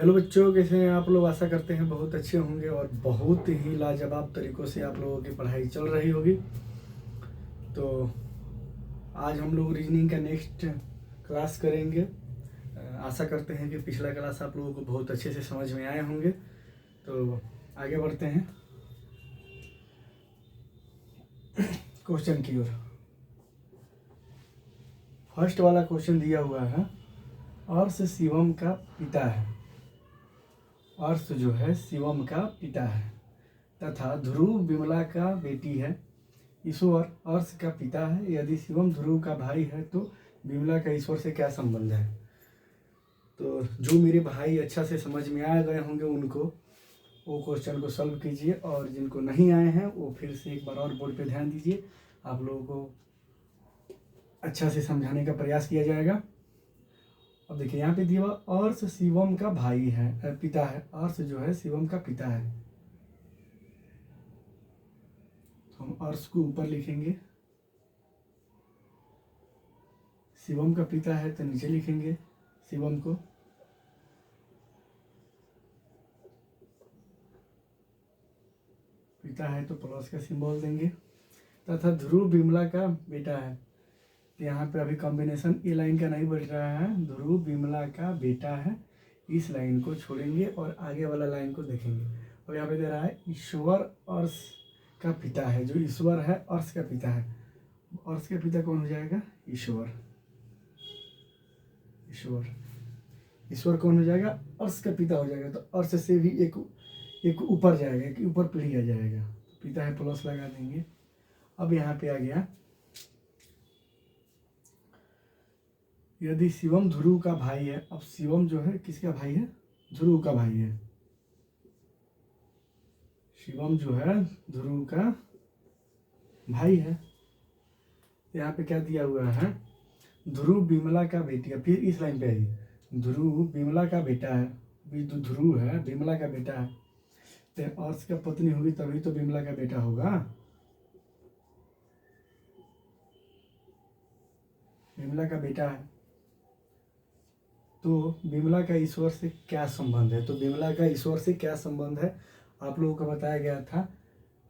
Hello बच्चों, कैसे हैं आप लोग। आशा करते हैं बहुत अच्छे होंगे और बहुत ही लाजवाब तरीक़ों से आप लोगों की पढ़ाई चल रही होगी। तो आज हम लोग रीजनिंग का नेक्स्ट क्लास करेंगे। आशा करते हैं कि पिछला क्लास आप लोगों को बहुत अच्छे से समझ में आए होंगे। तो आगे बढ़ते हैं क्वेश्चन की ओर। फर्स्ट वाला क्वेश्चन दिया हुआ है, अर्श शिवम का पिता है। अर्श जो है शिवम का पिता है तथा ध्रुव विमला का बेटी है। ईश्वर अर्श का पिता है। यदि शिवम ध्रुव का भाई है तो विमला का ईश्वर से क्या संबंध है। तो जो मेरे भाई अच्छा से समझ में आ गए होंगे उनको वो क्वेश्चन को सॉल्व कीजिए, और जिनको नहीं आए हैं वो फिर से एक बार और बोर्ड पे ध्यान दीजिए। आप लोगों को अच्छा से समझाने का प्रयास किया जाएगा। अब देखिए यहाँ पे दिया हुआ अर्श शिवम का भाई है, पिता है। अर्श जो है शिवम का पिता है, तो हम अर्श को ऊपर लिखेंगे। शिवम का पिता है तो नीचे लिखेंगे शिवम को। पिता है तो प्लस का सिंबल देंगे। तथा ध्रुव विमला का बेटा है, तो यहाँ पे अभी कॉम्बिनेशन ए लाइन का नहीं बढ़ रहा है। ध्रुव विमला का बेटा है, इस लाइन को छोड़ेंगे और आगे वाला लाइन को देखेंगे। और यहाँ पे दे रहा है ईश्वर अर्श का पिता है। जो ईश्वर है अर्श का पिता है। अर्श का पिता कौन हो जाएगा? ईश्वर। ईश्वर ईश्वर कौन हो जाएगा? अर्श का पिता हो जाएगा। तो अर्श से भी एक ऊपर जाएगा, एक ऊपर पीढ़ी आ जाएगा। पिता है प्लस लगा देंगे। अब यहाँ पे आ गया, यदि शिवम ध्रुव का भाई है। अब शिवम जो है किसका भाई है? ध्रुव का भाई है। शिवम जो है ध्रुव का भाई है। यहाँ पे क्या दिया हुआ है? ध्रुव विमला का बेटी। फिर इस लाइन पे आइए, ध्रुव विमला का बेटा है। ध्रुव है विमला का बेटा है, तो अर्श का पत्नी होगी तभी तो विमला का बेटा होगा। विमला का बेटा है तो विमला का ईश्वर से क्या संबंध है। तो विमला का ईश्वर से क्या संबंध है आप लोगों को बताया गया था।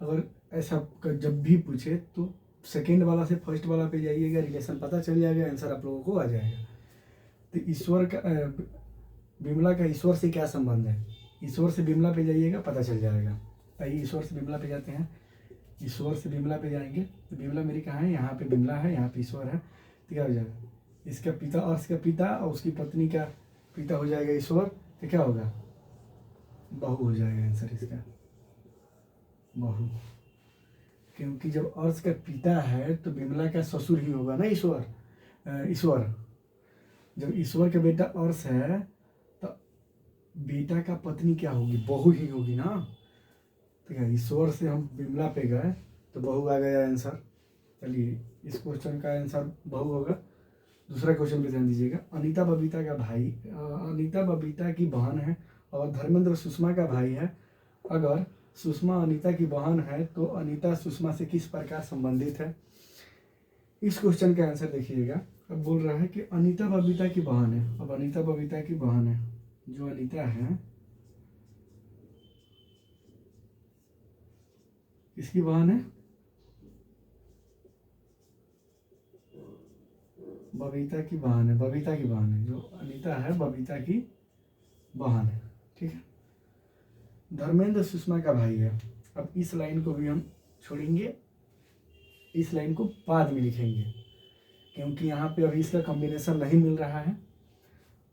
अगर ऐसा जब भी पूछे तो सेकेंड वाला से फर्स्ट वाला पे जाइएगा, रिलेशन पता चल जाएगा, आंसर आप लोगों को आ जाएगा। तो ईश्वर का विमला का ईश्वर से क्या संबंध है। ईश्वर से विमला पे जाइएगा, पता चल जाएगा। आइए ईश्वर से विमला पे जाते हैं। ईश्वर से विमला पे जाएंगे तो विमला मेरी कहाँ है? यहाँ पे विमला है, यहाँ पे ईश्वर है। तो क्या हो जाएगा? इसका पिता अर्श का पिता और उसकी पत्नी का पिता हो जाएगा ईश्वर। तो क्या होगा? बहू हो जाएगा आंसर इसका, बहू। क्योंकि जब अर्श का पिता है तो विमला का ससुर ही होगा ना ईश्वर। ईश्वर जब ईश्वर का बेटा अर्श है तो बेटा का पत्नी क्या होगी? बहू ही होगी ना। ठीक है, ईश्वर से हम विमला पे गए तो बहू आ गया आंसर। चलिए इस क्वेश्चन का आंसर बहू होगा। दूसरा क्वेश्चन पे ध्यान दीजिएगा। अनीता बबीता का भाई, अनीता बबीता की बहन है और धर्मेंद्र सुषमा का भाई है। अगर सुषमा अनीता की बहन है तो अनीता सुषमा से किस प्रकार संबंधित है। इस क्वेश्चन का आंसर देखिएगा। अब बोल रहा है कि अनीता बबीता की बहन है। अब अनीता बबीता की बहन है, जो अनीता है किसकी बहन है? बबीता की बहन है। बबीता की बहन है, जो अनीता है बबीता की बहन है। ठीक है, धर्मेंद्र सुषमा का भाई है। अब इस लाइन को भी हम छोड़ेंगे, इस लाइन को बाद में लिखेंगे क्योंकि यहाँ पे अभी इसका कॉम्बिनेशन नहीं मिल रहा है।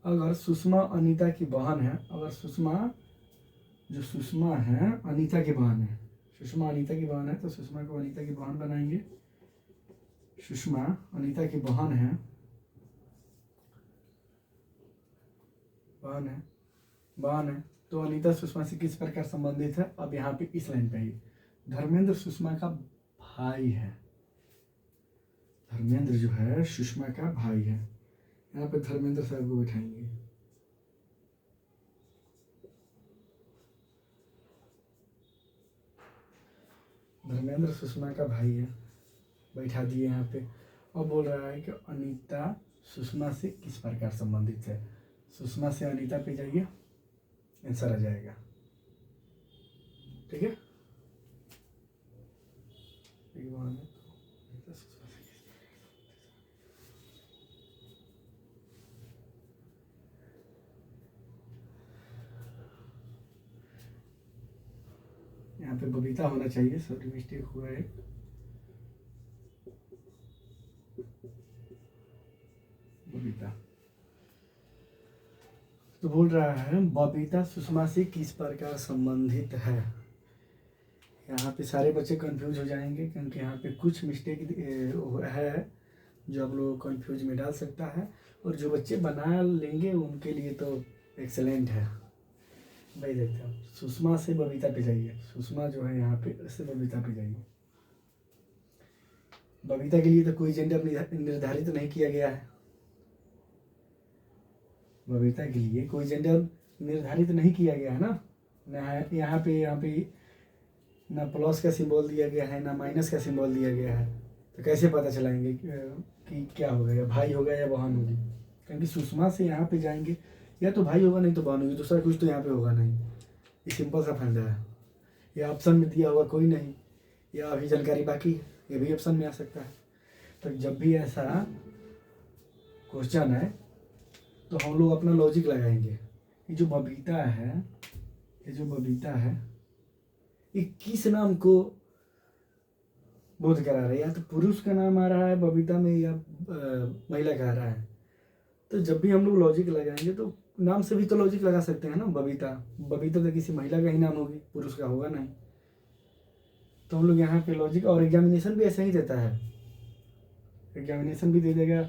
अगर सुषमा अनीता की बहन है, अगर सुषमा है अनीता की बहन है, सुषमा अनीता की बहन है तो सुषमा को अनीता की बहन बनाएंगे। सुषमा अनीता की बहन है, बहन है तो अनीता सुषमा से किस प्रकार संबंधित है। अब यहाँ पे इस लाइन पे ही धर्मेंद्र सुषमा का भाई है। धर्मेंद्र जो है सुषमा का भाई है। यहाँ पे धर्मेंद्र साहब को बैठाएंगे। धर्मेंद्र सुषमा का भाई है, बैठा दिए यहाँ पे। अब बोल रहा है कि अनीता सुषमा से किस प्रकार संबंधित है। सुषमा से अनीता पे जाइए। आंसर आ जाएगा। ठीक है, यहाँ पे बबीता होना चाहिए, सॉरी मिस्टेक हुआ है। बबीता तो बोल रहा है बबीता सुषमा से किस प्रकार संबंधित है। यहाँ पे सारे बच्चे कंफ्यूज हो जाएंगे क्योंकि यहाँ पे कुछ मिस्टेक है जो आप लोग कंफ्यूज में डाल सकता है, और जो बच्चे बना लेंगे उनके लिए तो एक्सेलेंट है। भाई देखते हैं, सुषमा से बबीता पे जाइए, सुषमा जो है यहाँ पे से बबीता पे जाइए। बबीता के लिए तो कोई जेंडर निर्धारित नहीं किया गया है, बबीता के लिए कोई जेंडर निर्धारित नहीं किया गया है ना। यहाँ पे ना प्लस का सिंबल दिया गया है ना माइनस का सिंबल दिया गया है, तो कैसे पता चलाएंगे कि क्या होगा, या भाई होगा या बहन होगी। क्योंकि सुषमा से यहाँ पे जाएंगे, या तो भाई होगा नहीं तो बहन होगी, दूसरा कुछ तो यहाँ पे होगा नहीं। ये सिंपल सा फंडा है। या ऑप्शन में दिया होगा कोई नहीं, या अभी जानकारी बाकी है, ये भी ऑप्शन में आ सकता है। तो जब भी ऐसा क्वेश्चन है तो हम लोग अपना लॉजिक लगाएंगे। ये जो बबीता है ये किस नाम को बोध करा रहा है, या तो पुरुष का नाम आ रहा है बबीता में या महिला का आ रहा है। तो जब भी हम लोग लॉजिक लगाएंगे तो नाम से भी तो लॉजिक लगा सकते हैं ना। बबीता तो किसी महिला का ही नाम होगी, पुरुष का होगा नहीं। तो हम लोग यहाँ पे लॉजिक, और एग्जामिनेशन भी ऐसा ही देता है, एग्जामिनेशन भी दे देगा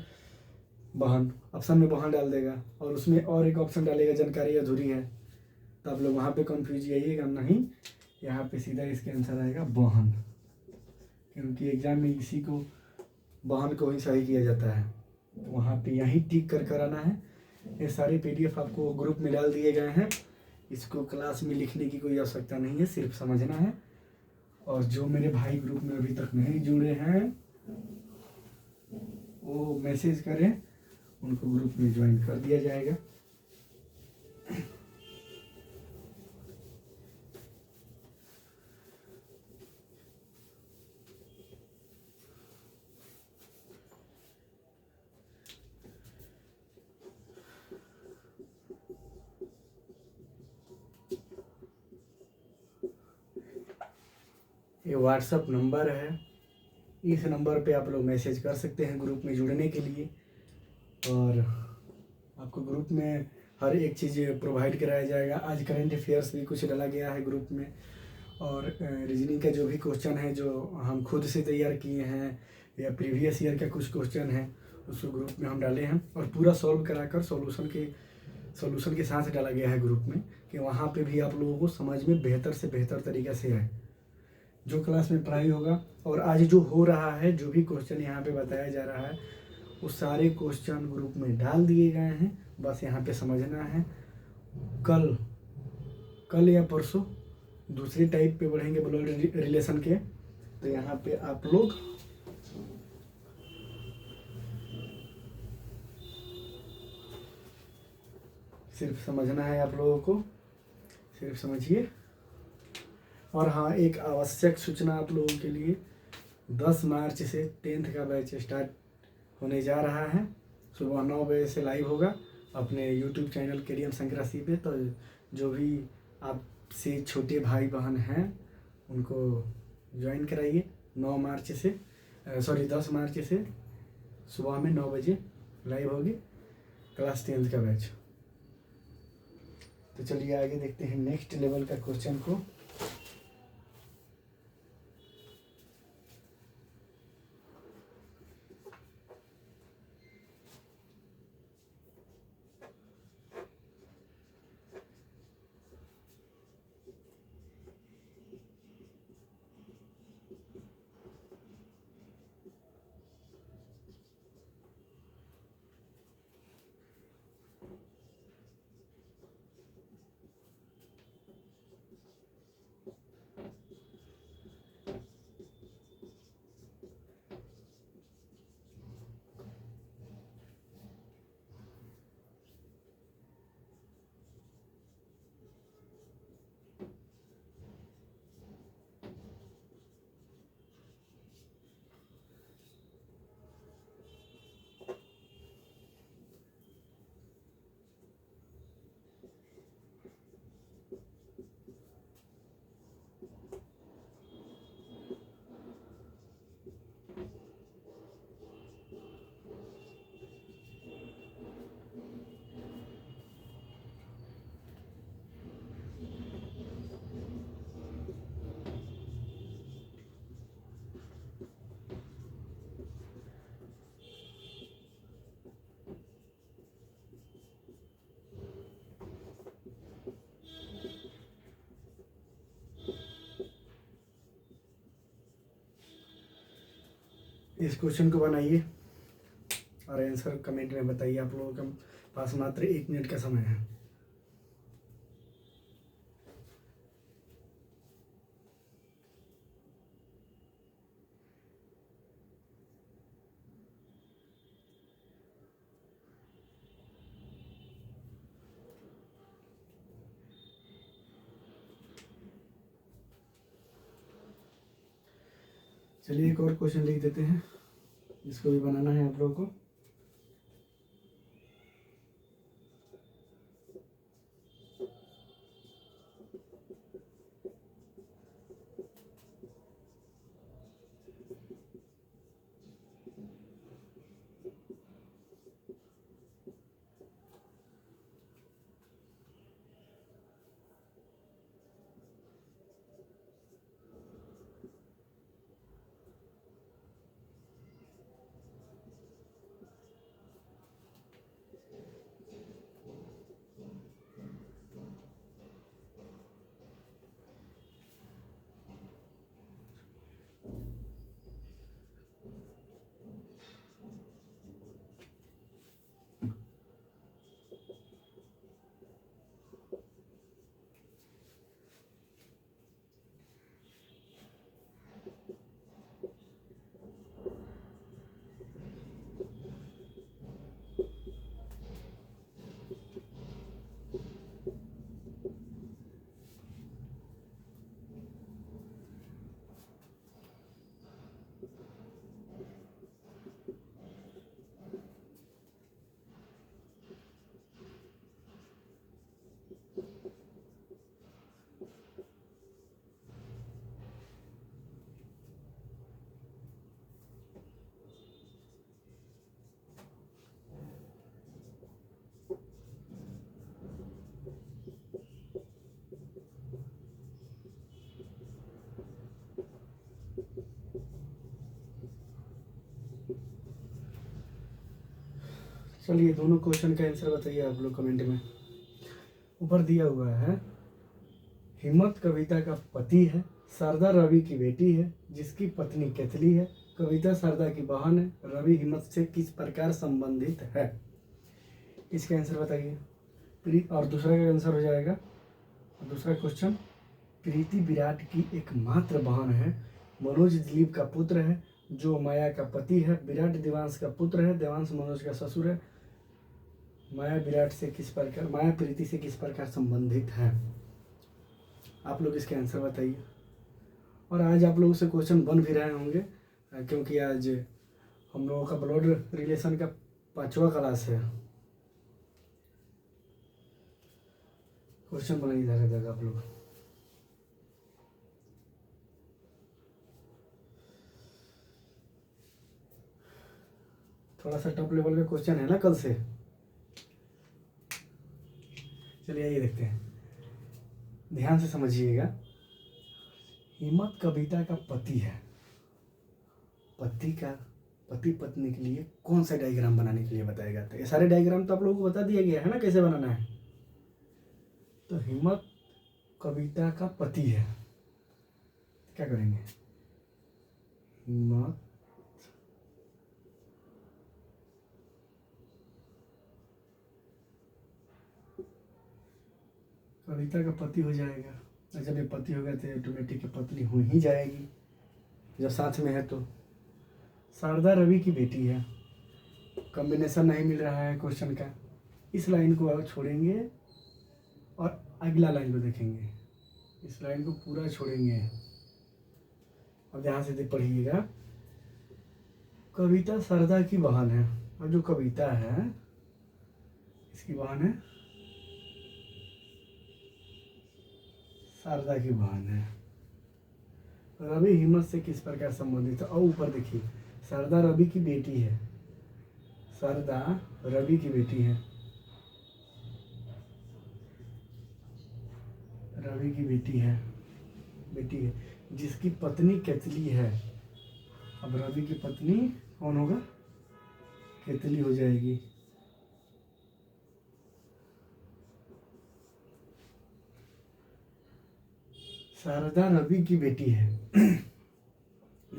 बहन, ऑप्शन में बहन डाल देगा, और उसमें और एक ऑप्शन डालेगा जानकारी अधूरी है, तो आप लोग वहाँ पे कंफ्यूज जाइएगा नहीं। यहाँ पे सीधा इसके आंसर आएगा बहन, क्योंकि एग्जाम में इसी को बहन को ही सही किया जाता है। वहाँ पे यहीं टिक कर आना है। ये सारे PDF आपको ग्रुप में डाल दिए गए हैं, इसको क्लास में लिखने की कोई आवश्यकता नहीं है, सिर्फ समझना है। और जो मेरे भाई ग्रुप में अभी तक नहीं जुड़े हैं वो मैसेज करें, उनको ग्रुप में ज्वाइन कर दिया जाएगा। ये व्हाट्सअप नंबर है, इस नंबर पे आप लोग मैसेज कर सकते हैं ग्रुप में जुड़ने के लिए। और आपको ग्रुप में हर एक चीज़ प्रोवाइड कराया जाएगा। आज करंट अफेयर्स भी कुछ डाला गया है ग्रुप में, और रीजनिंग का जो भी क्वेश्चन है जो हम खुद से तैयार किए हैं, या प्रीवियस ईयर का कुछ क्वेश्चन है उसको ग्रुप में हम डाले हैं, और पूरा सॉल्व कराकर सॉल्यूशन के साथ डाला गया है ग्रुप में, कि वहाँ पे भी आप लोगों को समझ में बेहतर से बेहतर तरीक़ा से आए। जो क्लास में पढ़ाई होगा और आज जो हो रहा है, जो भी क्वेश्चन यहाँ पे बताया जा रहा है, वो सारे क्वेश्चन ग्रुप में डाल दिए गए हैं। बस यहाँ पे समझना है। कल या परसों दूसरे टाइप पे बढ़ेंगे ब्लड रिलेशन के, तो यहाँ पे आप लोग सिर्फ समझना है, आप लोगों को सिर्फ समझिए। और हाँ, एक आवश्यक सूचना आप लोगों के लिए, 10 मार्च से 10th का बैच स्टार्ट होने जा रहा है। सुबह 9 बजे से लाइव होगा अपने YouTube चैनल KDM संक्रांति पे। तो जो भी आपसे छोटे भाई बहन हैं उनको ज्वाइन कराइए। 10 मार्च से सुबह में 9 बजे लाइव होगी क्लास 10th का बैच। तो चलिए आगे देखते हैं नेक्स्ट लेवल का क्वेश्चन को। इस क्वेश्चन को बनाइए और आंसर कमेंट में बताइए। आप लोगों के पास मात्र 1 मिनट का समय है। चलिए एक और क्वेश्चन लिख देते हैं, इसको भी बनाना है आप लोगों को। चलिए दोनों क्वेश्चन का आंसर बताइए आप लोग कमेंट में। ऊपर दिया हुआ है, हिम्मत कविता का पति है, शारदा रवि की बेटी है, जिसकी पत्नी केतली है। कविता शारदा की बहन है, रवि हिम्मत से किस प्रकार संबंधित है? इसका आंसर बताइए। और दूसरा का आंसर हो जाएगा, दूसरा क्वेश्चन, प्रीति विराट की एकमात्र बहन है, मनोज दिलीप का पुत्र है, जो माया का पति है। विराट देवांश का पुत्र है, देवांश मनोज का ससुर है। माया प्रीति से किस प्रकार संबंधित है? आप लोग इसके आंसर बताइए। और आज आप लोगों से क्वेश्चन बन भी रहे होंगे, क्योंकि आज हम लोगों का ब्लड रिलेशन का 5वां क्लास है। क्वेश्चन बनाइए ज़्यादा आप लोग। थोड़ा सा टॉप लेवल का क्वेश्चन है ना कल से। चलिए ये देखते हैं, ध्यान से समझिएगा। हिम्मत कविता का पति है, पति पत्नी के लिए कौन सा डायग्राम बनाने के लिए बताया गया था? ये सारे डायग्राम तो आप लोगों को बता दिया गया है ना कैसे बनाना है। तो हिम्मत कविता का पति है, क्या करेंगे? हिम्मत कविता का पति हो जाएगा, और जब ये पति हो गया तो ऑटोमेटिक पत्नी हो ही जाएगी जब साथ में है। तो शारदा रवि की बेटी है, कॉम्बिनेशन नहीं मिल रहा है क्वेश्चन का। इस लाइन को छोड़ेंगे और अगला लाइन को देखेंगे, इस लाइन को पूरा छोड़ेंगे। अब ध्यान से पढ़िएगा, कविता शारदा की बहन है, और जो कविता है इसकी बहन है, शारदा की बहन है। रवि हिम्मत से किस प्रकार संबंधित है? और ऊपर देखिए, शारदा रवि की बेटी है, शारदा रवि की बेटी है, रवि की बेटी है, जिसकी पत्नी केतली है। अब रवि की पत्नी कौन होगा? केतली हो जाएगी। शारदा रवि की बेटी है।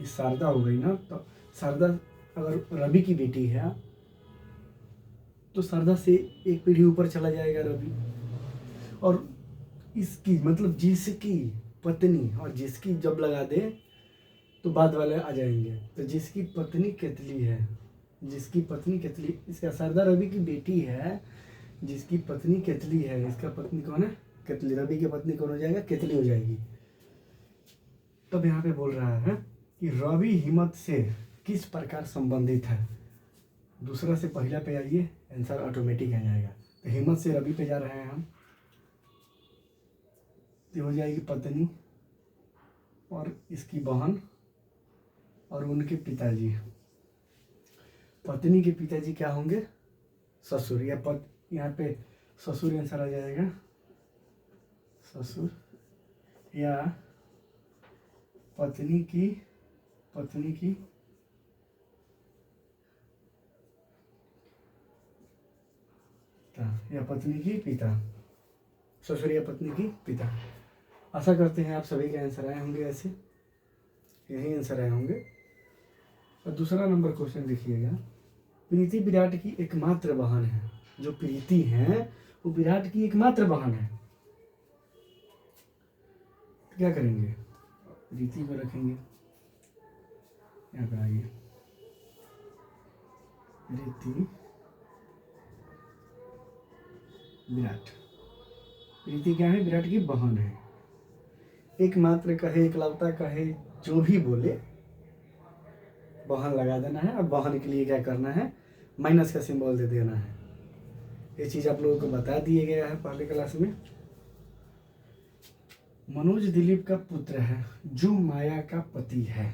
शारदा हो गई ना, तो शारदा अगर रवि की बेटी है तो शारदा से एक पीढ़ी ऊपर चला जाएगा रवि, और इसकी मतलब जिसकी पत्नी, और जिसकी जब लगा दे तो बाद वाले आ जाएंगे। तो जिसकी पत्नी केतली है, जिसकी पत्नी केतली, इसका शारदा रवि की बेटी है, जिसकी पत्नी केतली है, इसका पत्नी कौन है? केतली। रवि की पत्नी कौन हो जाएगा? केतली हो जाएगी। तब यहाँ पे बोल रहा है कि रवि हिम्मत से किस प्रकार संबंधित है। दूसरा से पहला पे आइए, आंसर ऑटोमेटिक आ जाएगा। तो हिम्मत से रवि पे जा रहे हैं हम, तो हो जाएगी पत्नी और इसकी बहन और उनके पिताजी। पत्नी के पिताजी क्या होंगे? ससुर, या यहाँ पे ससुर आंसर आ जाएगा, ससुर, या पत्नी की या पत्नी की पिता, ससुर या पत्नी की पिता। आशा करते हैं आप सभी के आंसर आए होंगे, ऐसे यही आंसर आए होंगे। और दूसरा नंबर क्वेश्चन देखिएगा, प्रीति विराट की एकमात्र बहन है। जो प्रीति है वो विराट की एकमात्र बहन है। तो क्या करेंगे? प्रीति को रखेंगे यहाँ पे, आइए, प्रीति विराट। प्रीति क्या है? विराट की बहन है। एकमात्र कहे, एकलौता कहे, जो भी बोले बहन लगा देना है। और बहन के लिए क्या करना है? माइनस का सिंबल दे देना है। ये चीज आप लोगों को बता दिया गया है पहले क्लास में। मनोज दिलीप का पुत्र है जो माया का पति है।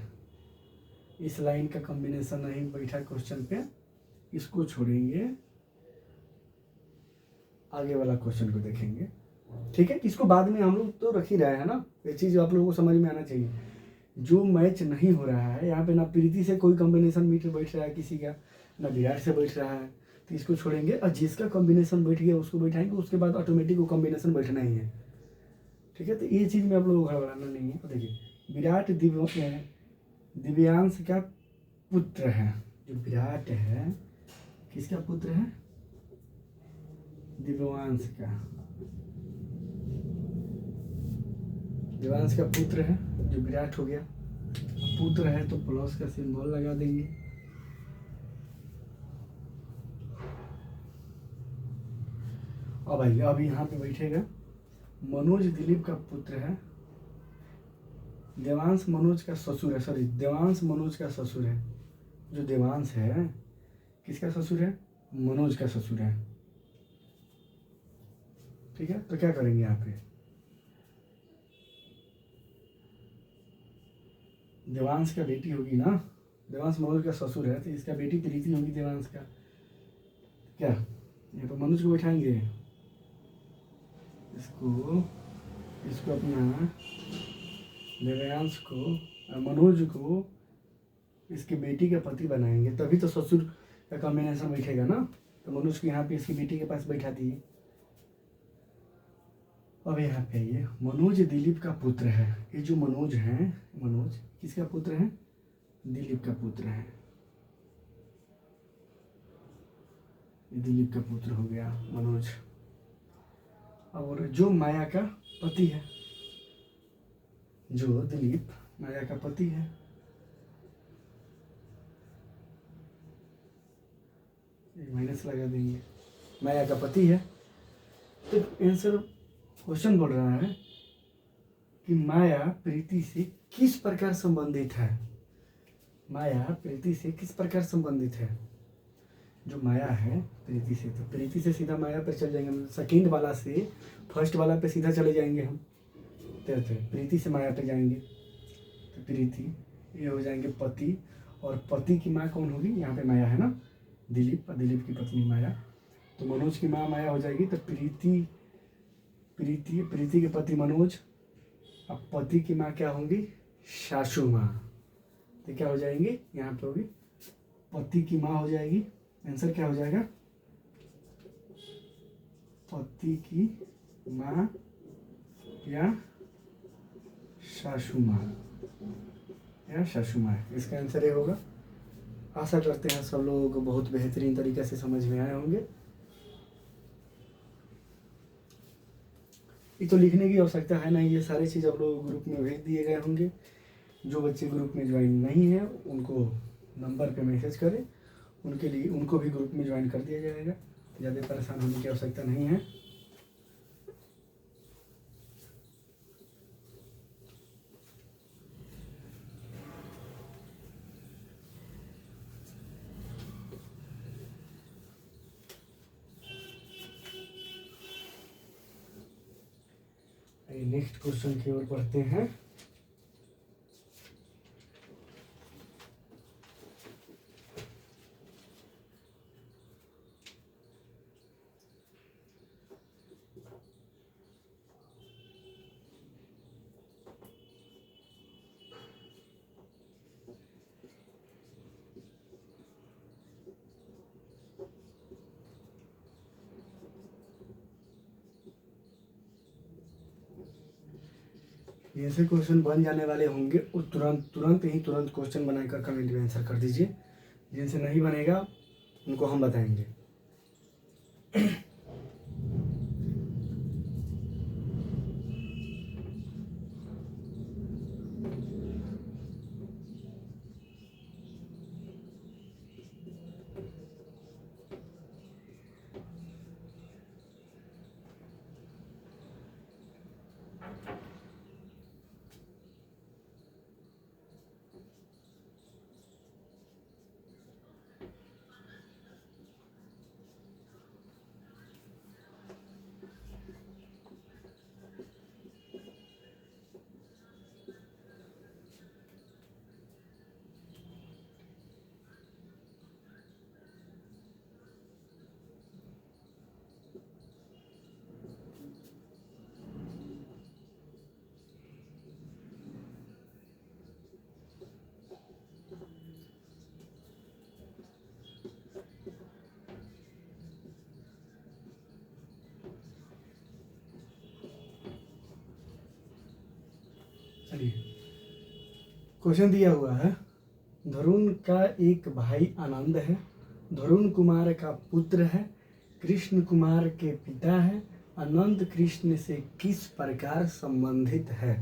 इस लाइन का कॉम्बिनेशन नहीं बैठा क्वेश्चन पे, इसको छोड़ेंगे, आगे वाला क्वेश्चन को देखेंगे। ठीक है, इसको बाद में हम लोग तो रख ही रहे हैं ना, ये चीज आप लोगों को समझ में आना चाहिए। जो मैच नहीं हो रहा है यहाँ पे, ना प्रीति से कोई कॉम्बिनेशन मीटर बैठ रहा है किसी का, ना विराट से बैठ रहा है, तो इसको छोड़ेंगे। और जिसका कॉम्बिनेशन बैठ गया उसको बैठाएंगे, उसके बाद ऑटोमेटिक वो कॉम्बिनेशन बैठना ही है। ठीक है, तो ये चीज़ में आप लोगों को घबराना नहीं है। तो देखिए, विराट दिव्यांश का पुत्र है। जो विराट है किसका पुत्र है? दिव्यांश का, दिव्यांश का पुत्र है जो विराट हो गया। पुत्र है तो प्लस का सिंबल लगा देंगे। अब आइए, अब यहाँ पे बैठेगा, मनोज दिलीप का पुत्र है। देवांश मनोज का ससुर है, सॉरी, देवांश मनोज का ससुर है। जो देवांश है किसका ससुर है? मनोज का ससुर है। ठीक है, तो क्या करेंगे यहाँ पे? देवांश का बेटी होगी ना, देवांश मनोज का ससुर है, तो इसका बेटी प्रीति होगी देवांश का। क्या यहाँ पे मनोज को बैठाएंगे, इसको अपना देवांश को, मनोज को इसकी बेटी का पति बनाएंगे, तभी तो ससुर का कॉम्बिनेशन बैठेगा ना। तो मनोज को यहाँ पे इसकी बेटी के पास बैठा दिए। अब यहाँ पे ये मनोज दिलीप का पुत्र है। ये जो मनोज है, मनोज किसका पुत्र है? दिलीप का पुत्र है। ये दिलीप का पुत्र हो गया मनोज। और जो माया का पति है, जो दिलीप माया का पति है, माइनस लगा देंगे, माया का पति है। तो आंसर क्वेश्चन बोल रहा है कि माया प्रीति से किस प्रकार संबंधित है। माया प्रीति से किस प्रकार संबंधित है? जो माया है प्रीति से, तो प्रीति से सीधा माया पर चल जाएंगे, सेकेंड वाला से फर्स्ट वाला पे सीधा चले जाएंगे हम। तो प्रीति से माया पे जाएंगे, तो प्रीति ये हो जाएंगे पति, और पति की माँ कौन होगी? यहाँ पे माया है ना, दिलीप, दिलीप की पत्नी माया। तो मनोज की माँ माया हो जाएगी। तो प्रीति के पति मनोज, अब पति की माँ क्या होंगी? सासू माँ। तो क्या हो जाएंगी? यहाँ पे होगी पति की माँ हो जाएगी। आंसर क्या हो जाएगा? पति की माँ या सासू माँ, या सासू माँ। इसका आंसर ये होगा। आशा करते हैं सब लोगों को बहुत बेहतरीन तरीके से समझ में आए होंगे। ये तो लिखने की आवश्यकता है नहीं, ये सारी चीज़ आप लोग ग्रुप में भेज दिए गए होंगे। जो बच्चे ग्रुप में ज्वाइन नहीं है उनको नंबर पे मैसेज करें, उनके लिए उनको भी ग्रुप में ज्वाइन कर दिया जाएगा। ज़्यादा परेशान होने की आवश्यकता नहीं है। नेक्स्ट क्वेश्चन की ओर बढ़ते हैं। ऐसे क्वेश्चन बन जाने वाले होंगे और तुरंत क्वेश्चन बनाकर कमेंट में आंसर कर दीजिए। जिनसे नहीं बनेगा उनको हम बताएंगे। चलिए, क्वेश्चन दिया हुआ है। धरुण का एक भाई आनंद है, धरुण कुमार का पुत्र है, कृष्ण कुमार के पिता है, अनंत कृष्ण से किस प्रकार संबंधित है।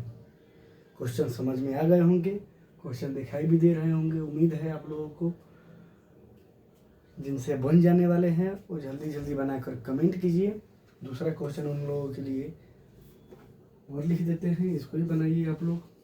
क्वेश्चन समझ में आ गए होंगे, क्वेश्चन दिखाई भी दे रहे होंगे। उम्मीद है आप लोगों को। जिनसे बन जाने वाले हैं वो जल्दी जल्दी बनाकर कमेंट कीजिए। दूसरा क्वेश्चन उन लोगों के लिए और लिख देते हैं, इसको ही बनाइए आप लोग।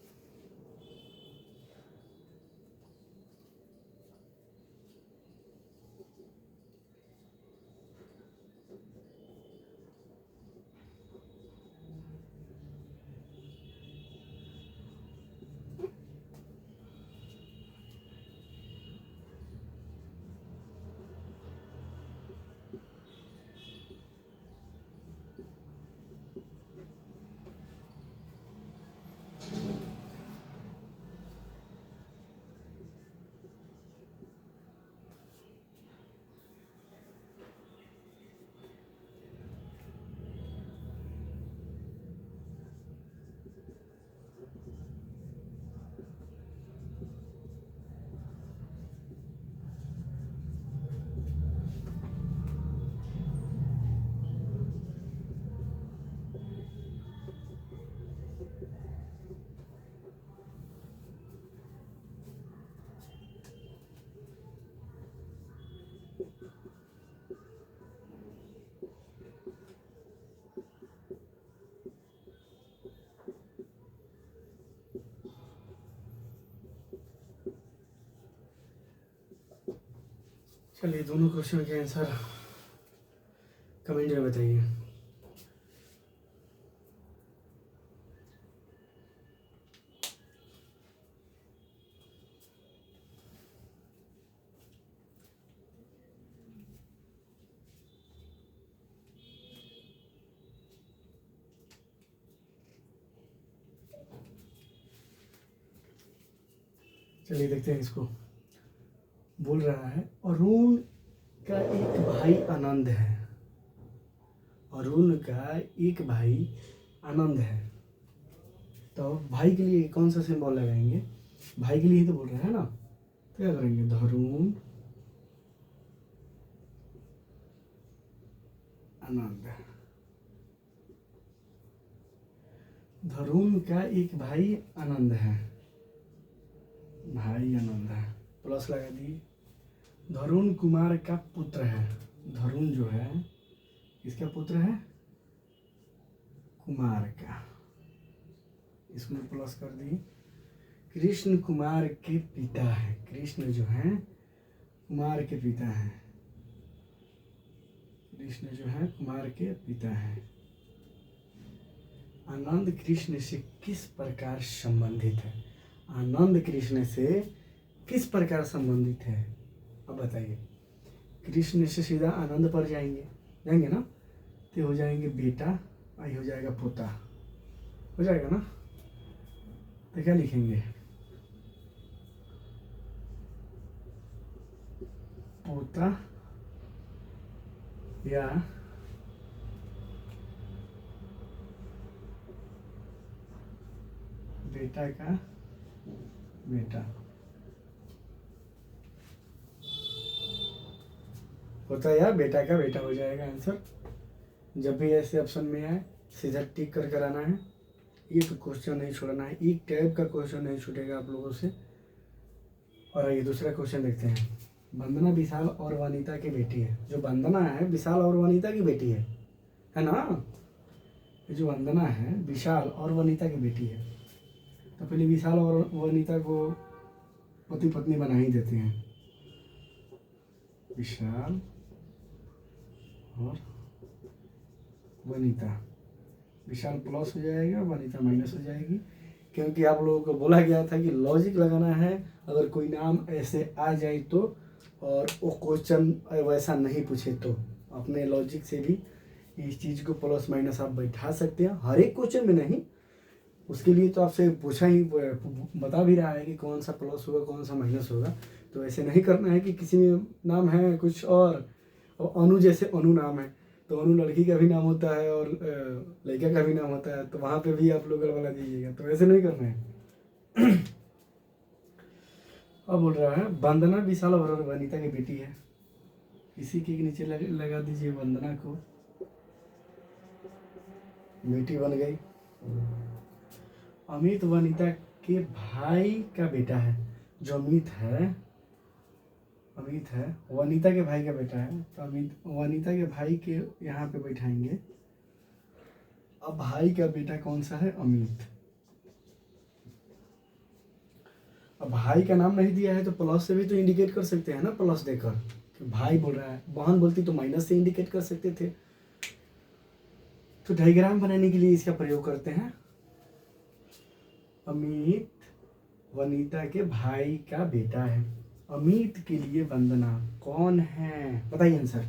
चलिए, दोनों क्वेश्चन के आंसर कमेंट में बताइए। चलिए देखते हैं इसको। बोल रहा है अरुण का एक भाई आनंद है, अरुण का एक भाई आनंद है। तो भाई के लिए कौन सा सिंबल लगाएंगे? भाई के लिए ही तो बोल रहे हैं ना। तो क्या करेंगे, धरून आनंद। धरून का एक भाई आनंद है, भाई आनंद है, प्लस लगा दिए। धरून कुमार का पुत्र है, धरून जो है किसका पुत्र है, कुमार का, इसमें प्लस कर दिए। कृष्ण कुमार के पिता है, कृष्ण जो है कुमार के पिता है, कृष्ण जो है कुमार के पिता है। आनंद कृष्ण से किस प्रकार संबंधित है, आनंद कृष्ण से किस प्रकार संबंधित है, अब बताइए। कृष्ण से सीधा आनंद पर जाएंगे ना, तो हो जाएंगे बेटा, आई हो जाएगा पोता, हो जाएगा ना। तो क्या लिखेंगे, पोता या बेटा का बेटा, पोता या बेटा का बेटा हो जाएगा आंसर। जब भी ऐसे ऑप्शन में आए सीधा टिक कर कराना है, एक क्वेश्चन नहीं छोड़ना है, एक टाइप का क्वेश्चन नहीं छूटेगा आप लोगों से। और आइए दूसरा क्वेश्चन देखते हैं। वंदना विशाल और वनीता की बेटी है, जो वंदना है विशाल और वनीता की बेटी है ना, ये जो वंदना है विशाल और वनीता की बेटी है। तो पहले विशाल और वनीता को पति पत्नी बना ही देते हैं, विशाल और वनीता, विशाल प्लस हो जाएगा, वनीता माइनस हो जाएगी, क्योंकि आप लोगों को बोला गया था कि लॉजिक लगाना है, अगर कोई नाम ऐसे आ जाए तो, और वो क्वेश्चन वैसा नहीं पूछे तो अपने लॉजिक से भी इस चीज़ को प्लस माइनस आप बैठा सकते हैं, हर एक क्वेश्चन में नहीं, उसके लिए तो आपसे पूछा ही, बता भी रहा है कि कौन सा प्लस होगा कौन सा माइनस होगा। तो ऐसे नहीं करना है कि किसी में नाम है कुछ और अनु जैसे अनु नाम है तो अनु लड़की का भी नाम होता है और लड़का का भी नाम होता है, तो वहाँ पे भी आप लोग गड़बड़ा दीजिएगा, तो ऐसे नहीं करना है। अब बोल रहा है वंदना विशाल और वनीता की बेटी है, इसी के नीचे लगा दीजिए वंदना को, बेटी बन गई। अमित वनीता के भाई का बेटा है, जो अमित है वनीता के भाई का बेटा है, तो अमित वनीता के भाई के यहाँ पे बैठाएंगे। अब भाई का बेटा कौन सा है, अमित। अब भाई का नाम नहीं दिया है तो प्लस से भी तो इंडिकेट कर सकते हैं ना, प्लस देकर, तो भाई बोल रहा है, बहन बोलती तो माइनस से इंडिकेट कर सकते थे। तो डायग्राम बनाने के लिए इसका प्रयोग करते हैं। अमित वनीता के भाई का बेटा है, अमित के लिए वंदना कौन है, बताइए आंसर।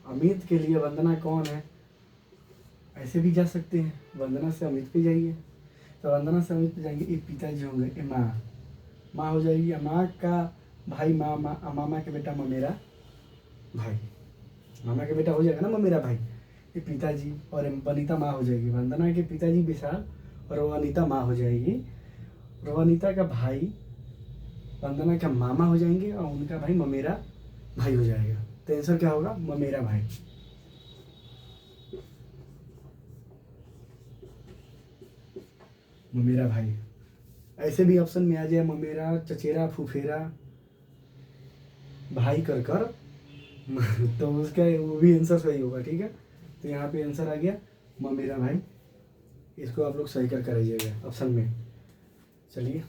अमित के लिए वंदना कौन है, ऐसे भी जा सकते हैं, वंदना से अमित पे जाइए, तो वंदना से अमित पे जाएंगे, ये पिताजी होंगे, ये माँ हो जाएगी, माँ का भाई मामा के बेटा ममेरा भाई, मामा के बेटा हो जाएगा ना ममेरा भाई, ये पिताजी, और वनीता माँ हो जाएगी, वंदना के पिताजी विशाल और वनीता माँ हो जाएगी, और वनीता का भाई वंदना का मामा हो जाएंगे और उनका भाई ममेरा भाई हो जाएगा। तो आंसर क्या होगा, ममेरा भाई। ममेरा भाई, ऐसे भी ऑप्शन में आ जाए ममेरा, चचेरा, फुफेरा, भाई कर कर तो उसका वो भी आंसर सही होगा, ठीक है। तो यहाँ पे आंसर आ गया ममेरा भाई, इसको आप लोग सही कर करिएगा ऑप्शन में। चलिए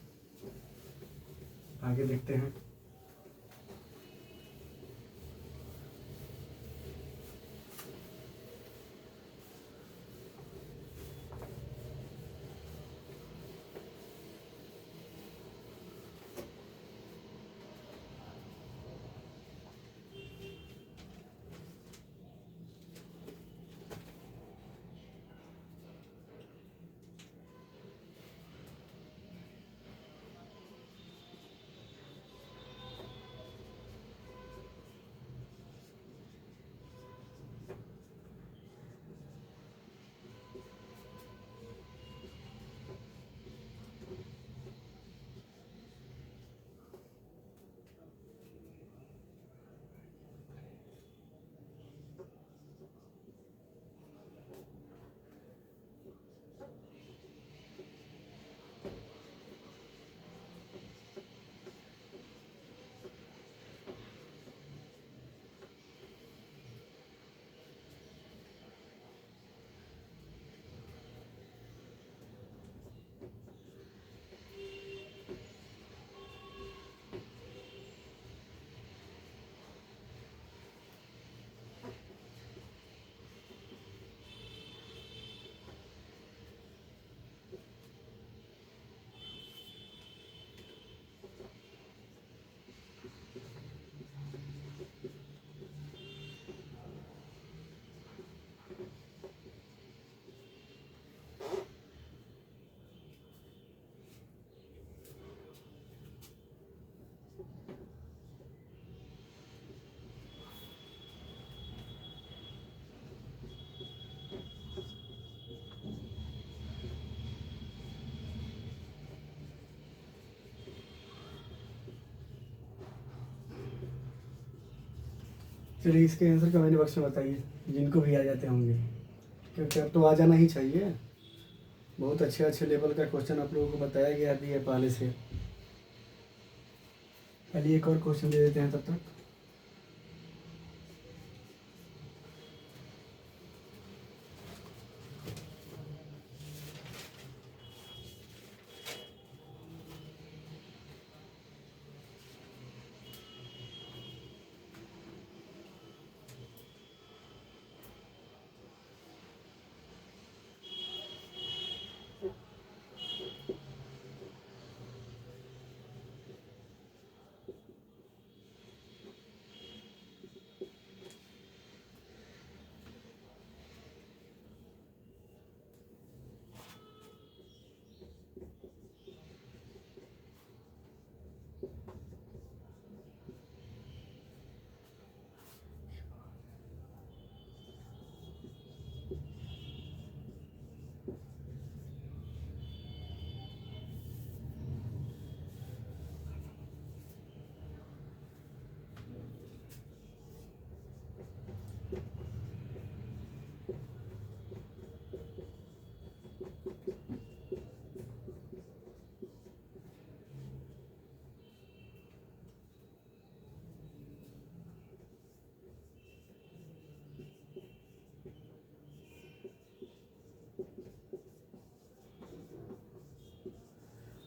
आगे देखते हैं। चलिए इसके आंसर कमेंट बॉक्स में बताइए, जिनको भी आ जाते होंगे, क्योंकि अब तो आ जाना ही चाहिए। बहुत अच्छे अच्छे लेवल का क्वेश्चन आप लोगों को बताया गया भी है पहले से। चलिए एक और क्वेश्चन दे देते हैं तब तक।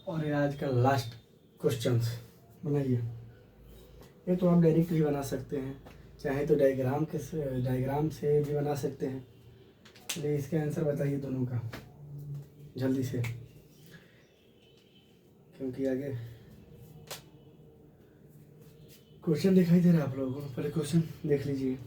और ये आज का लास्ट क्वेश्चंस बनाइए। ये तो आप डायरेक्ट भी बना सकते हैं, चाहे तो डायग्राम से भी बना सकते हैं। चलिए इसके आंसर बताइए दोनों का जल्दी से, क्योंकि आगे क्वेश्चन दिखाई दे रहा है आप लोगों को। पहले क्वेश्चन देख लीजिए।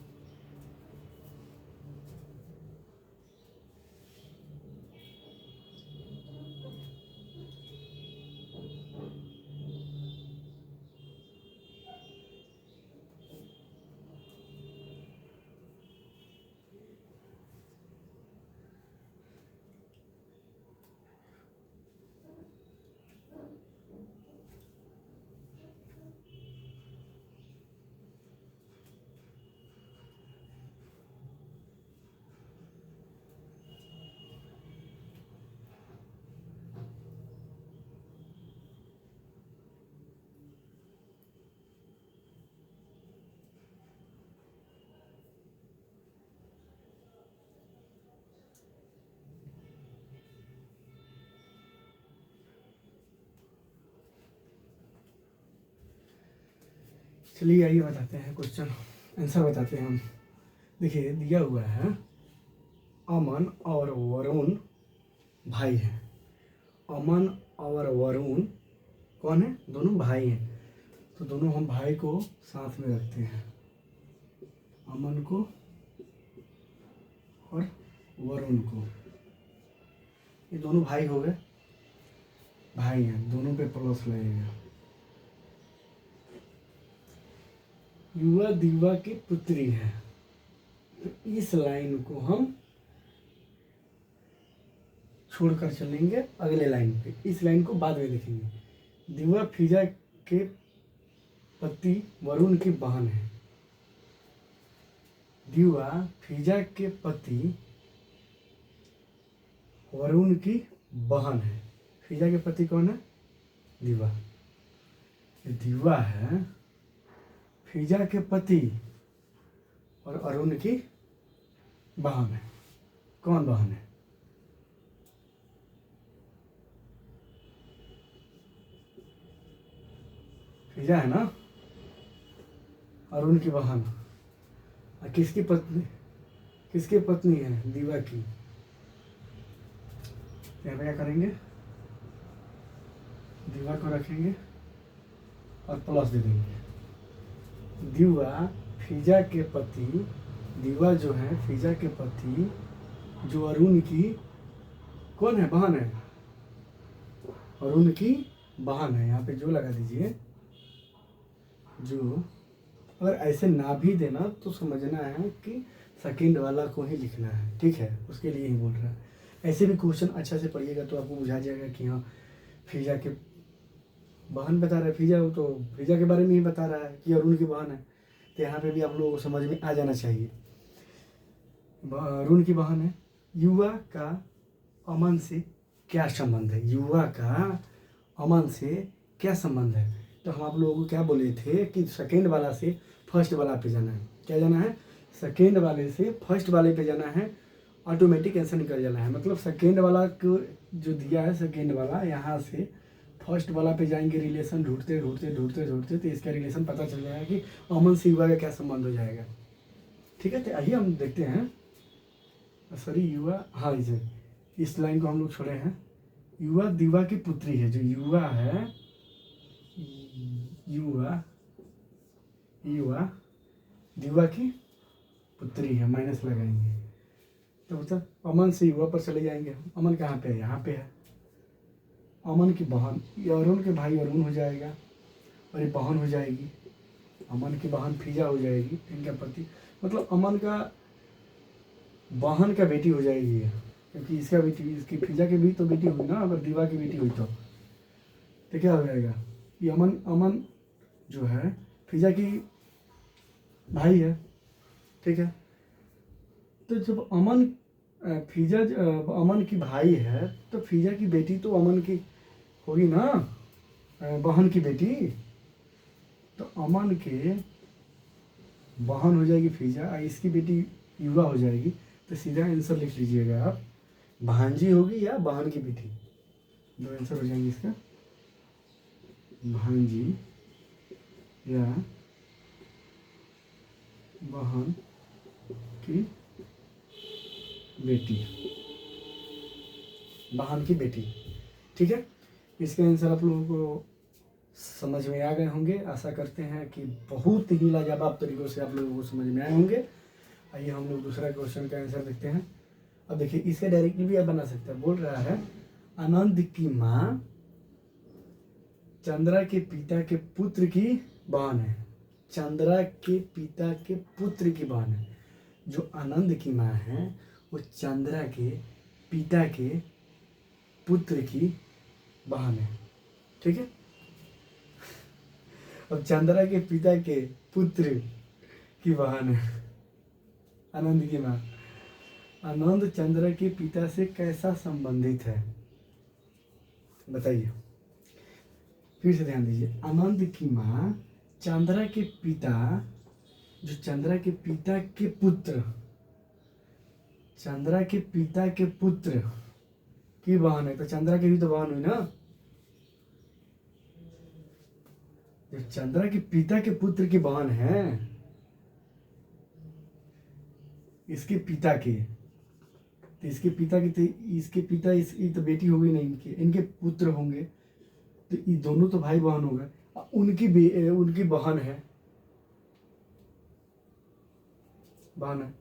चलिए आइए बताते हैं क्वेश्चन आंसर बताते हैं हम। देखिए दिया हुआ है अमन और वरुण भाई हैं। अमन और वरुण कौन है? दोनों भाई हैं। तो दोनों हम भाई को साथ में रखते हैं, अमन को और वरुण को। ये दोनों भाई हो गए, भाई हैं, दोनों पे प्लस लगेगा। युवा दीवा की पुत्री है, तो इस लाइन को हम छोड़कर चलेंगे अगले लाइन पे, इस लाइन को बाद में देखेंगे। दीवा फिजा के पति वरुण की बहन है। दीवा फिजा के पति वरुण की बहन है। फिजा के पति कौन है? दीवा। दीवा है फिजा के पति और अरुण की बहन है। कौन बहन है? फिजा है ना, अरुण की बहन। और किसकी पत्नी है? दीवा की। यहाँ पे क्या करेंगे? दीवा को रखेंगे और प्लस दे देंगे। दीवा फिजा के पति, दीवा जो है फिजा के पति, जो अरुण की कौन है? बहन है। अरुण की बहन है। यहाँ पे जो लगा दीजिए, जो। अगर ऐसे ना भी देना तो समझना है कि सेकंड वाला को ही लिखना है, ठीक है? उसके लिए ही बोल रहा है। ऐसे भी क्वेश्चन अच्छा से पढ़िएगा तो आपको बुझा जाएगा कि हाँ फिजा के बहन बता रहा है। फिजा, वो तो फिजा के बारे में ही बता रहा है कि अरुण की बहन है। तो यहाँ पे भी आप लोगों को समझ में आ जाना चाहिए। ऋण की बहन है। युवा का अमन से क्या संबंध है? युवा का अमन से क्या संबंध है? तो हम आप लोगों को क्या बोले थे कि सेकेंड वाला से फर्स्ट वाला पे जाना है। क्या जाना है? सेकेंड वाले से फर्स्ट वाले पे जाना है, ऑटोमेटिक आंसर निकल जाना है। मतलब सेकेंड वाला को जो दिया है, सेकेंड वाला यहाँ से फर्स्ट वाला पे जाएंगे, रिलेशन ढूंढते ढूंढते ढूंढते ढूंढते तो इसका रिलेशन पता चल जाएगा कि अमन से युवा का क्या संबंध हो जाएगा। ठीक है, तो आइए हम देखते हैं। सॉरी, युवा, हाँ इस लाइन को हम लोग छोड़े हैं। युवा दीवा की पुत्री है। जो युवा है, युवा दीवा की पुत्री है, माइनस लगाएंगे तो मतलब अमन से युवा पर चले जाएंगे। अमन कहाँ पे है? यहाँ पे है। अमन की बहन, ये अरुण के भाई अरुण हो जाएगा और ये बहन हो जाएगी। अमन की बहन फिजा हो जाएगी, इनका पति, मतलब अमन का बहन का बेटी हो जाएगी ये, क्योंकि इसका बेटी, इसकी फिजा की भी तो बेटी हुई ना, अगर दीवा की बेटी हुई तो क्या हो जाएगा? ये अमन जो है फिजा की भाई है। ठीक है, तो जब अमन की भाई है तो फिजा की बेटी तो अमन की होगी ना, बहन की बेटी। तो अमन के बहन हो जाएगी फिजा, इसकी बेटी युवा हो जाएगी। तो सीधा आंसर लिख लीजिएगा आप, भांजी होगी या बहन की बेटी। दो आंसर हो जाएंगे इसका, भांजी या बहन की बेटी, बहन की बेटी। ठीक है, इसके आंसर आप लोगों को समझ में आ गए होंगे। आशा करते हैं कि बहुत ही लाजवाब तरीकों से आप लोगों को समझ में आए होंगे। आइए हम लोग दूसरा क्वेश्चन का आंसर देखते हैं। अब देखिए, इसका डायरेक्टली भी आप बना सकते हैं। बोल रहा है, आनंद की माँ चंद्रा के पिता के पुत्र की बहन है। चंद्रा के पिता के पुत्र की बहन है। जो आनंद की माँ है वो चंद्रा के पिता के पुत्र की बहन है। ठीक है, अब चंद्रा के पिता के पुत्र की बहन है आनंद की माँ। आनंद चंद्रा के पिता से कैसा संबंधित है बताइए। फिर से ध्यान दीजिए, आनंद की माँ चंद्रा के पिता, जो चंद्रा के पिता के पुत्र, चंद्रा के पिता के पुत्र की बहन है। तो चंद्रा की भी तो बहन हुई ना। जो चंद्रा के पिता के पुत्र की बहन है, इसके पिता के, तो इसके पिता की, तो इसके पिता, इसकी तो बेटी होगी नहीं, इनके पुत्र होंगे। तो ये दोनों तो भाई बहन हो गए। उनकी बहन है, बहन है।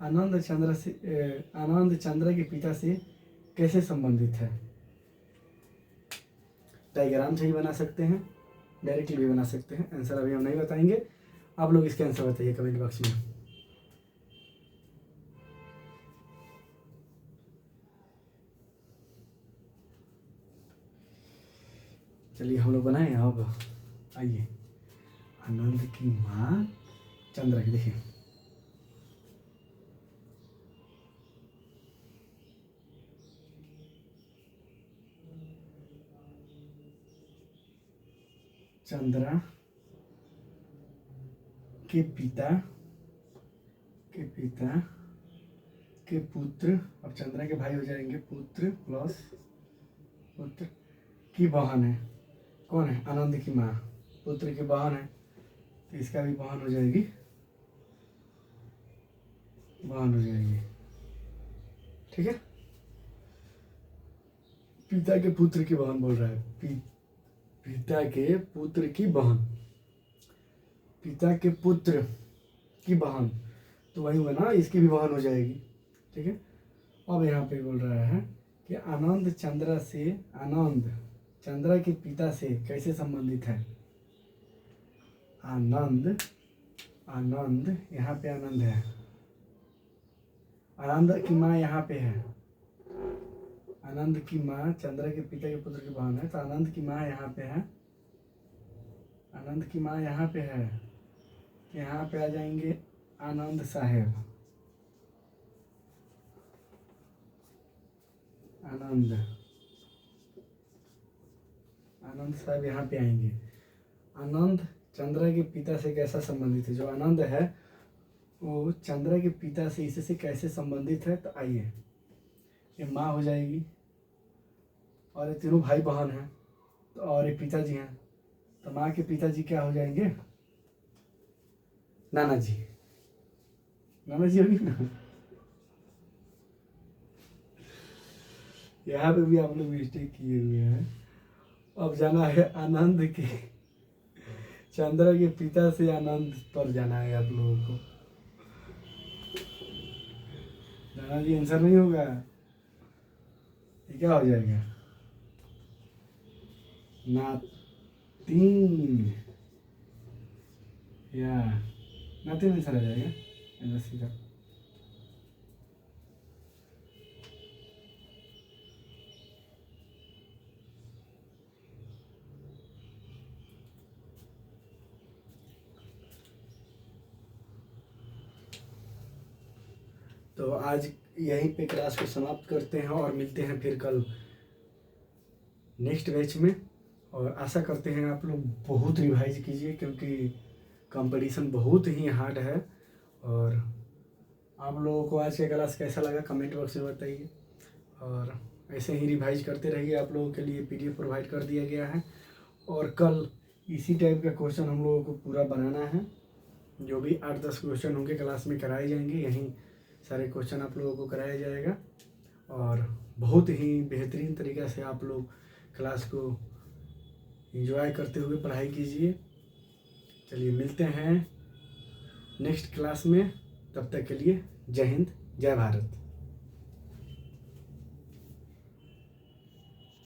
आनंद चंद्र के पिता से कैसे संबंधित है? डायग्राम से ही बना सकते हैं, डायरेक्टली भी बना सकते हैं। आंसर अभी हम नहीं बताएंगे, आप लोग इसके आंसर बताइए कमेंट बॉक्स में। चलिए हम लोग बनाए। अब आइए, आनंद की माँ चंद्रा की, देखिए चंद्रा के पिता के पुत्र, अब चंद्रा के भाई हो जाएंगे, पुत्र प्लस पुत्र की बहन है। कौन है? आनंद की माँ, पुत्र की बहन है, तो इसका भी बहन हो जाएगी, बहन हो जाएगी। ठीक है, पिता के पुत्र की बहन बोल रहा है, पिता के पुत्र की बहन, पिता के पुत्र की बहन, तो वही हुआ ना, इसकी भी बहन हो जाएगी। ठीक है, अब यहाँ पे बोल रहा है कि आनंद चंद्रा के पिता से कैसे संबंधित है? आनंद, यहाँ पे आनंद है, आनंद की माँ यहाँ पे है। आनंद की माँ चंद्रा के पिता के पुत्र की बहन है, तो आनंद की माँ यहाँ पे है, आनंद की माँ यहाँ पे है, यहाँ पे आ जाएंगे आनंद साहेब, आनंद साहब यहाँ पे आएंगे। आनंद चंद्रा के पिता से कैसा संबंधित है? जो आनंद है वो चंद्रा के पिता से इससे कैसे संबंधित है? तो आइए, ये माँ हो जाएगी और ये तीनों भाई बहन हैं, तो और ये पिताजी हैं, तो माँ के पिताजी क्या हो जाएंगे? नाना जी, नाना जी होगी ना। यहाँ पे भी आप लोग मिस्टेक किए हुए हैं। अब जाना है आनंद के, चंद्रा के पिता से आनंद पर जाना है आप लोगों को। नाना जी आंसर नहीं होगा, ये क्या हो जाएगा? नातिन, या नातिन आंसर आ जाएगा ऐसा सीधा। तो आज यहीं पे क्लास को समाप्त करते हैं और मिलते हैं फिर कल नेक्स्ट बैच में। और आशा करते हैं आप लोग बहुत रिवाइज कीजिए, क्योंकि कंपटीशन बहुत ही हार्ड है। और आप लोगों को आज का क्लास कैसा लगा कमेंट बॉक्स में बताइए, और ऐसे ही रिवाइज करते रहिए। आप लोगों के लिए PDF प्रोवाइड कर दिया गया है, और कल इसी टाइप का क्वेश्चन हम लोगों को पूरा बनाना है। जो भी 8-10 क्वेश्चन होंगे क्लास में कराए जाएंगे, यहीं सारे क्वेश्चन आप लोगों को कराया जाएगा, और बहुत ही बेहतरीन तरीक़ा से आप लोग क्लास को एंजॉय करते हुए पढ़ाई कीजिए। चलिए मिलते हैं नेक्स्ट क्लास में, तब तक के लिए जय हिंद, जय भारत।